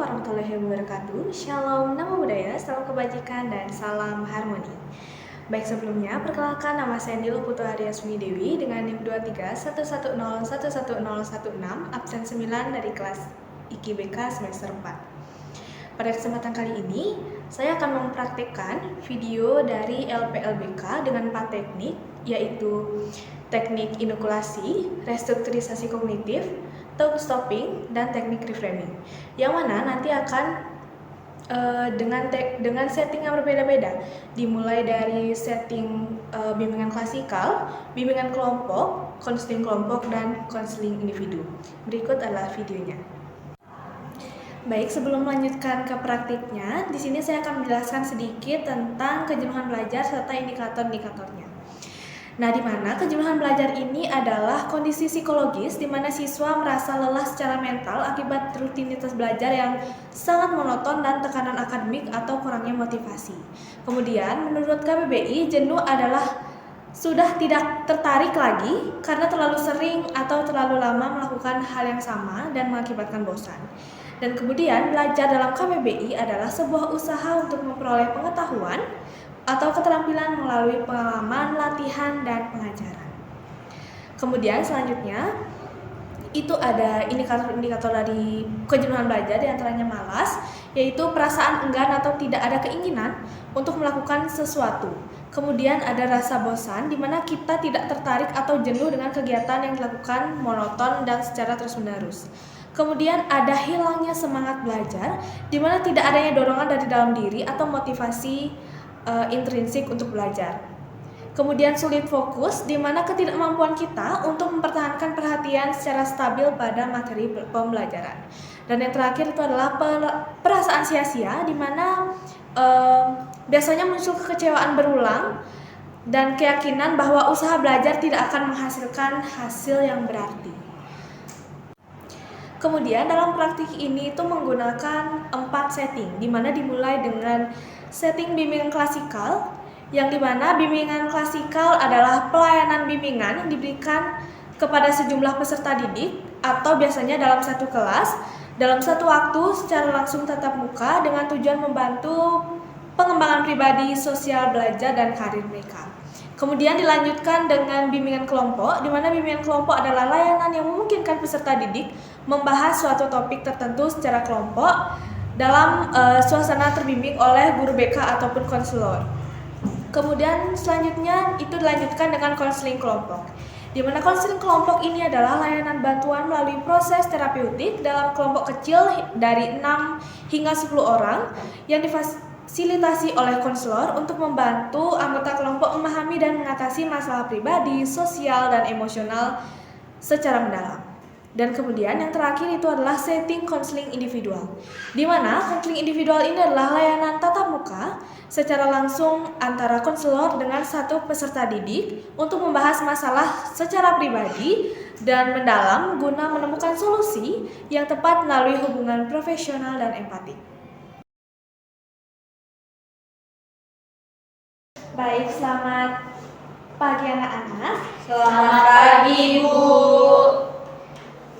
warahmatullahi wabarakatuh. Shalom, namo budaya, salam kebajikan, dan salam harmoni. Baik, sebelumnya, perkenalkan nama saya Nilo Putu Aryasuni Dewi dengan NIM 2311011016, absen 9 dari kelas IKIBK semester 4. Pada kesempatan kali ini, saya akan mempraktikkan video dari LPLBK dengan 4 teknik, yaitu teknik inokulasi, restrukturisasi kognitif, talk stopping, dan teknik reframing, yang mana nanti akan dengan setting yang berbeda-beda, dimulai dari setting bimbingan klasikal, bimbingan kelompok, konseling kelompok, dan konseling individu. Berikut adalah videonya. Baik, sebelum melanjutkan ke praktiknya, di sini saya akan menjelaskan sedikit tentang kejenuhan belajar serta indikator-indikatornya. Nah, di mana kejenuhan belajar ini adalah kondisi psikologis di mana siswa merasa lelah secara mental akibat rutinitas belajar yang sangat monoton dan tekanan akademik atau kurangnya motivasi. Kemudian, menurut KBBI, jenuh adalah sudah tidak tertarik lagi karena terlalu sering atau terlalu lama melakukan hal yang sama dan mengakibatkan bosan. Dan kemudian, belajar dalam KBBI adalah sebuah usaha untuk memperoleh pengetahuan atau keterampilan melalui pengalaman, latihan, dan pengajaran. Kemudian selanjutnya, itu ada indikator-indikator dari kejenuhan belajar, diantaranya malas, yaitu perasaan enggan atau tidak ada keinginan untuk melakukan sesuatu. Kemudian ada rasa bosan, di mana kita tidak tertarik atau jenuh dengan kegiatan yang dilakukan monoton dan secara terus-menerus. Kemudian ada hilangnya semangat belajar, di mana tidak adanya dorongan dari dalam diri atau motivasi intrinsik untuk belajar. Kemudian sulit fokus, di mana ketidakmampuan kita untuk mempertahankan perhatian secara stabil pada materi pembelajaran. Dan yang terakhir itu adalah perasaan sia-sia, di mana biasanya muncul kekecewaan berulang dan keyakinan bahwa usaha belajar tidak akan menghasilkan hasil yang berarti. Kemudian dalam praktik ini itu menggunakan 4 setting, di mana dimulai dengan setting bimbingan klasikal, yang dimana bimbingan klasikal adalah pelayanan bimbingan yang diberikan kepada sejumlah peserta didik atau biasanya dalam satu kelas, dalam satu waktu secara langsung tatap muka dengan tujuan membantu pengembangan pribadi, sosial, belajar, dan karir mereka. Kemudian dilanjutkan dengan bimbingan kelompok, di mana bimbingan kelompok adalah layanan yang memungkinkan peserta didik membahas suatu topik tertentu secara kelompok dalam suasana terbimbing oleh guru BK ataupun konselor. Kemudian selanjutnya itu dilanjutkan dengan konseling kelompok, di mana konseling kelompok ini adalah layanan bantuan melalui proses terapeutik dalam kelompok kecil dari 6 hingga 10 orang yang difasilitasi oleh konselor untuk membantu anggota kelompok memahami dan mengatasi masalah pribadi, sosial, dan emosional secara mendalam. Dan kemudian yang terakhir itu adalah setting konseling individual, di mana konseling individual ini adalah layanan tatap muka secara langsung antara konselor dengan satu peserta didik untuk membahas masalah secara pribadi dan mendalam guna menemukan solusi yang tepat melalui hubungan profesional dan empatik. Baik, selamat pagi anak-anak. Selamat pagi, Bu.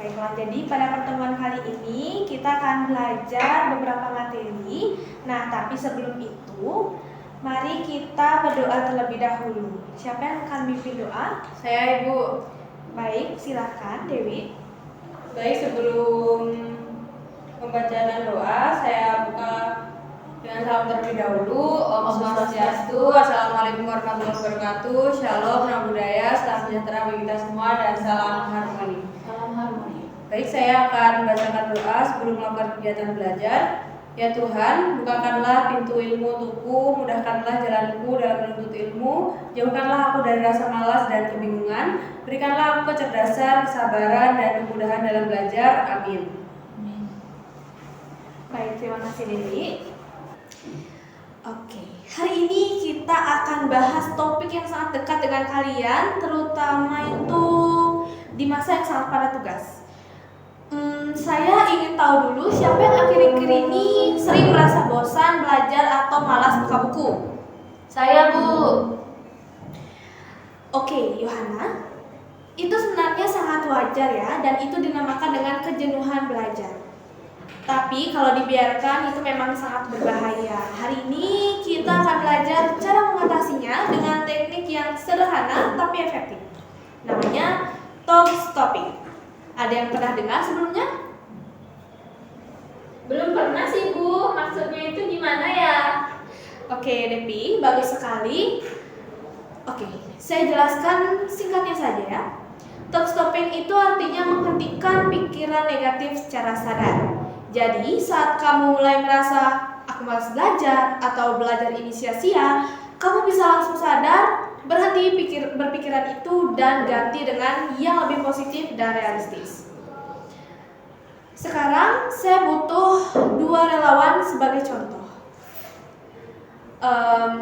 Baiklah, jadi pada pertemuan kali ini kita akan belajar beberapa materi. Nah, tapi sebelum itu, mari kita berdoa terlebih dahulu. Siapa yang akan memimpin doa? Saya, Ibu. Baik, silakan Dewi. Baik, sebelum pembacaan doa, saya buka dengan salam terlebih dahulu. Om Swastiastu, Assalamualaikum warahmatullahi wabarakatuh. Shalom, namo budaya, salam sejahtera bagi kita semua, dan salam harmoni. Salam harmoni. Baik, saya akan membacakan doa sebelum melakukan kegiatan belajar. Ya Tuhan, bukakanlah pintu ilmu untukku, mudahkanlah jalanku dalam menuntut ilmu, jauhkanlah aku dari rasa malas dan kebingungan, berikanlah aku kecerdasan, kesabaran, dan kemudahan dalam belajar. Amin. Baik, terima kasih Dewi. Oke, hari ini kita akan bahas topik yang sangat dekat dengan kalian, terutama itu di masa yang sangat padat tugas. Saya ingin tahu dulu siapa yang akhir-akhir ini sering merasa bosan belajar atau malas buka buku? Saya, Bu. Oke, Yohana, itu sebenarnya sangat wajar ya, dan itu dinamakan dengan kejenuhan belajar. Tapi kalau dibiarkan itu memang sangat berbahaya. Hari ini kita akan belajar cara mengatasinya dengan teknik yang sederhana tapi efektif. Namanya talk stopping. Ada yang pernah dengar sebelumnya? Belum pernah sih Bu, maksudnya itu gimana ya? Oke, Depi, bagus sekali. Oke, saya jelaskan singkatnya saja ya. Talk stopping itu artinya menghentikan pikiran negatif secara sadar. Jadi, saat kamu mulai merasa aku malas belajar atau belajar ini sia-sia, kamu bisa langsung sadar, berhenti berpikiran itu dan ganti dengan yang lebih positif dan realistis. Sekarang saya butuh 2 relawan sebagai contoh.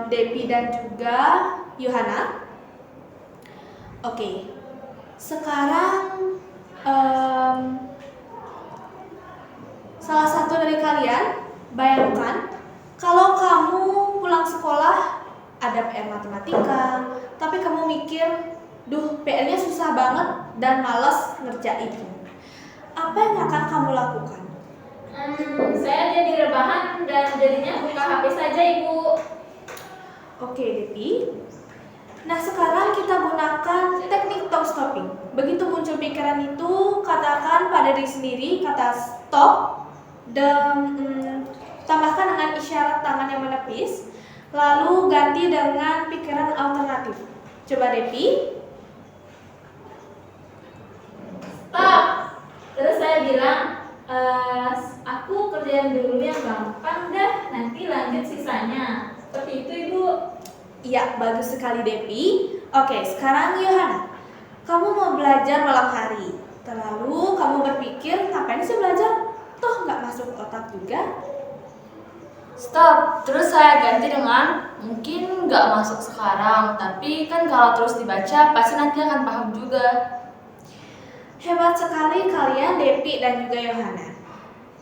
Depi dan juga Yohana. Oke, sekarang salah satu dari kalian bayangkan kalau kamu pulang sekolah ada PR matematika, tapi kamu mikir, duh PR-nya susah banget dan malas ngerjain. Apa yang akan kamu lakukan? Saya jadi rebahan dan jadinya buka HP saja Ibu. Oke, Depi. Nah, sekarang kita gunakan teknik talk stopping. Begitu muncul pikiran itu, katakan pada diri sendiri kata stop dan tambahkan dengan isyarat tangan yang menepis, lalu ganti dengan pikiran alternatif. Coba Depi. Stop. Terus saya bilang, aku kerjain dulu yang gampang dah, nanti lanjut sisanya. Seperti itu Ibu. Iya, bagus sekali Depi. Oke, sekarang Yohana. Kamu mau belajar malam hari. Lalu kamu berpikir, ngapain sih belajar? Toh nggak masuk otak juga. Stop, terus saya ganti dengan mungkin nggak masuk sekarang, tapi kan kalau terus dibaca pasti nanti akan paham juga. Hebat sekali kalian Depi dan juga Yohana.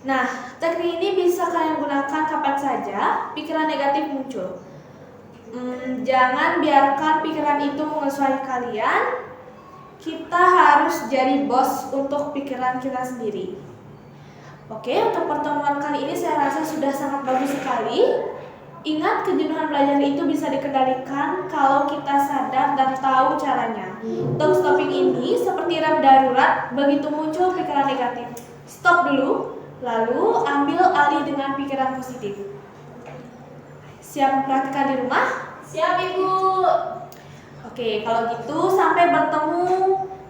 Nah, teknik ini bisa kalian gunakan kapan saja pikiran negatif muncul. Jangan biarkan pikiran itu menguasai kalian. Kita harus jadi bos untuk pikiran kita sendiri. Oke, untuk pertemuan kali ini saya rasa sudah sangat bagus sekali. Ingat, kejenuhan belajar itu bisa dikendalikan kalau kita sadar dan tahu caranya. Talk stopping ini seperti rem darurat, begitu muncul pikiran negatif. Stop dulu, lalu ambil alih dengan pikiran positif. Siap mempraktikkan di rumah? Siap Ibu. Oke, kalau gitu sampai bertemu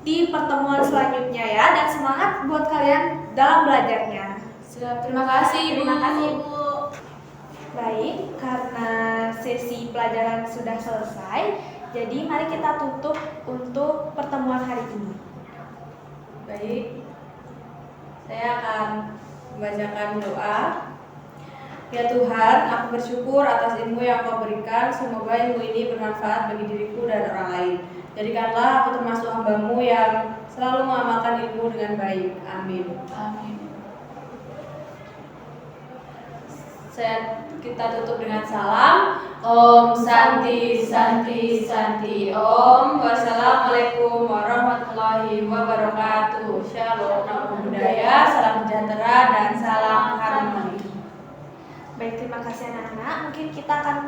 di pertemuan selanjutnya ya, dan semangat buat kalian dalam belajarnya. Siap, terima kasih Ibu. Terima kasih Ibu. Baik, karena sesi pelajaran sudah selesai, jadi mari kita tutup untuk pertemuan hari ini. Baik, saya akan membacakan doa. Ya Tuhan, aku bersyukur atas ilmu yang Kau berikan. Semoga ilmu ini bermanfaat bagi diriku dan orang lain. Jadikanlah aku termasuk hamba-Mu yang selalu mengamalkan ilmu dengan baik. Amin. Amin. Kita tutup dengan salam. Om Santi Santi Santi Om. Wassalamualaikum warahmatullahi wabarakatuh. Shalom, namo buddhaya, salam sejahtera dan salam harmoni. Baik, terima kasih anak-anak. Mungkin kita akan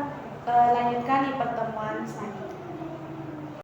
lanjutkan di pertemuan selanjutnya.